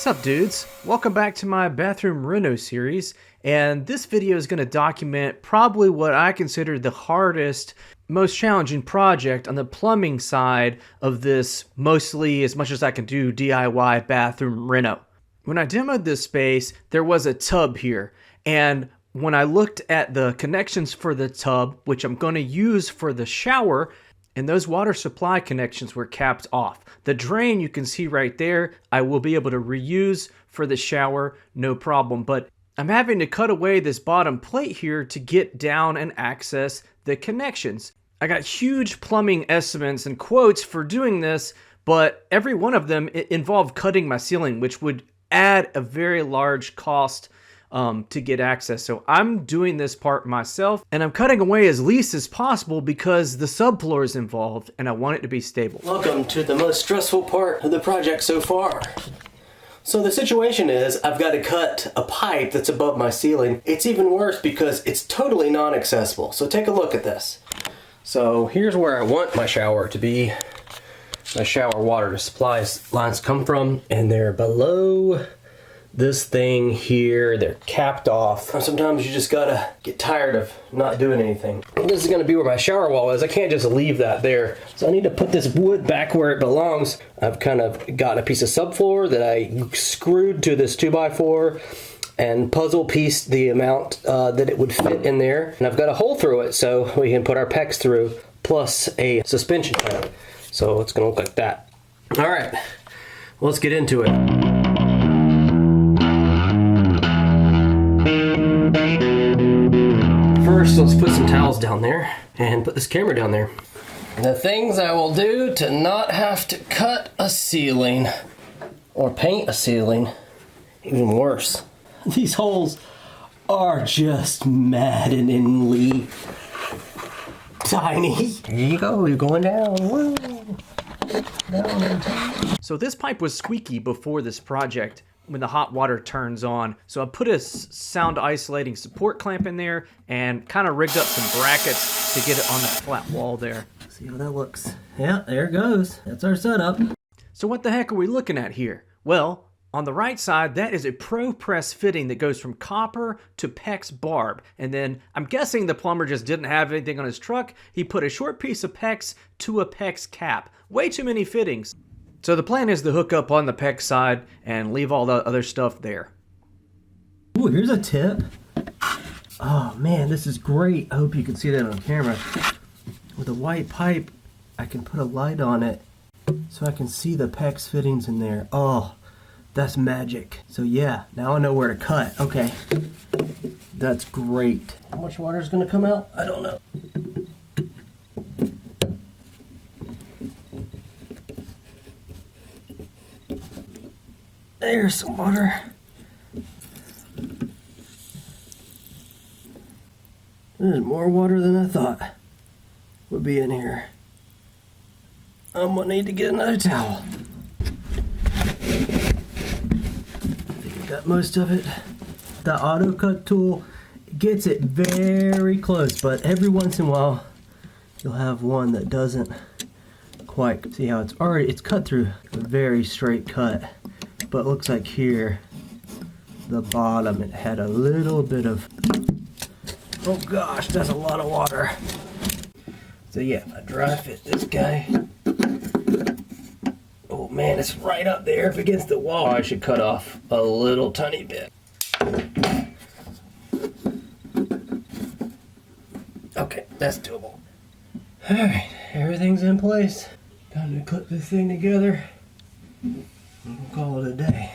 What's up, dudes? Welcome back to my bathroom reno series, and this video is going to document probably what I consider the hardest, most challenging project on the plumbing side of this mostly, as much as I can do, DIY bathroom reno. When I demoed this space, there was a tub here, and when I looked at the connections for the tub, which I'm going to use for the shower, and those water supply connections were capped off. The drain you can see right there, I will be able to reuse for the shower, no problem. But I'm having to cut away this bottom plate here to get down and access the connections. I got huge plumbing estimates and quotes for doing this, but every one of them involved cutting my ceiling, which would add a very large cost to get access. So I'm doing this part myself, and I'm cutting away as least as possible because the subfloor is involved and I want it to be stable. Welcome to the most stressful part of the project so far. So the situation is I've got to cut a pipe that's above my ceiling. It's even worse because it's totally non-accessible. So take a look at this. So here's where I want my shower to be. My shower water supply lines come from, and they're below this thing here. They're capped off. Sometimes you just gotta get tired of not doing anything. This is gonna be where my shower wall is. I can't just leave that there. So I need to put this wood back where it belongs. I've kind of got a piece of subfloor that I screwed to this 2x4 and puzzle pieced the amount that it would fit in there. And I've got a hole through it so we can put our PEX through, plus a suspension tank. So it's gonna look like that. All right, let's get into it. First, let's put some towels down there and put this camera down there. The things I will do to not have to cut a ceiling or paint a ceiling, even worse. These holes are just maddeningly tiny. There you go, you're going down. Woo. Down. So this pipe was squeaky before this project when the hot water turns on. So I put a sound isolating support clamp in there and kind of rigged up some brackets to get it on the flat wall there. See how that looks. Yeah, there it goes. That's our setup. So what the heck are we looking at here? Well, on the right side, that is a Pro Press fitting that goes from copper to PEX barb. And then I'm guessing the plumber just didn't have anything on his truck. He put a short piece of PEX to a PEX cap. Way too many fittings. So the plan is to hook up on the PEX side and leave all the other stuff there. Ooh, here's a tip. Oh man, this is great. I hope you can see that on camera. With a white pipe, I can put a light on it so I can see the PEX fittings in there. Oh, that's magic. So yeah, now I know where to cut. Okay, that's great. How much water is gonna come out? I don't know. There's some water. There's more water than I thought would be in here. I'm gonna need to get another towel. I think I got most of it. The auto cut tool gets it very close, but every once in a while you'll have one that doesn't quite. See how it's cut through a very straight cut. But it looks like here, the bottom, it had a little bit of, oh gosh, that's a lot of water. So yeah, I dry fit this guy. Oh man, it's right up there up against the wall. I should cut off a little tiny bit. Okay, that's doable. All right, everything's in place. Time to clip this thing together. We'll call it a day.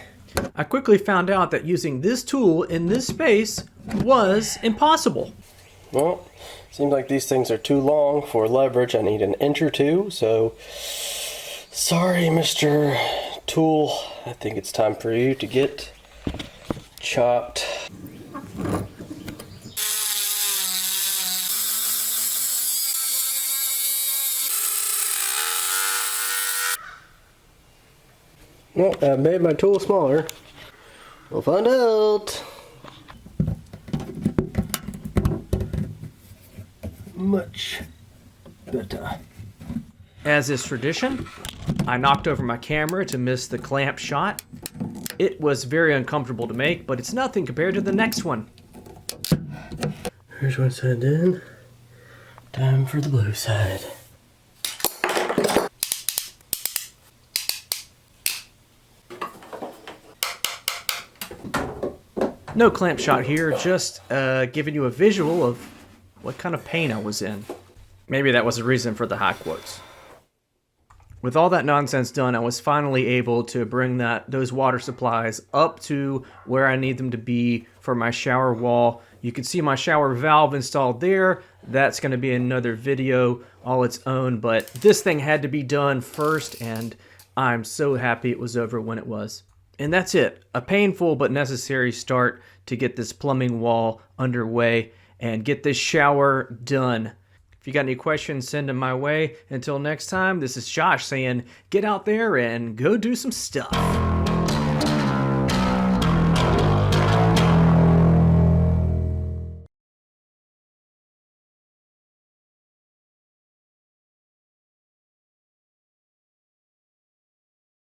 I quickly found out that using this tool in this space was impossible. Well, seems like these things are too long for leverage. I need an inch or two, so sorry, Mr. Tool. I think it's time for you to get chopped. Well, I made my tool smaller. We'll find out. Much better. As is tradition, I knocked over my camera to miss the clamp shot. It was very uncomfortable to make, but it's nothing compared to the next one. Here's one side done. Time for the blue side. No clamp shot here, just giving you a visual of what kind of pain I was in. Maybe that was the reason for the high quotes. With all that nonsense done, I was finally able to bring those water supplies up to where I need them to be for my shower wall. You can see my shower valve installed there. That's going to be another video all its own, but this thing had to be done first, and I'm so happy it was over when it was. And that's it. A painful but necessary start to get this plumbing wall underway and get this shower done. If you got any questions, send them my way. Until next time, this is Josh saying, get out there and go do some stuff.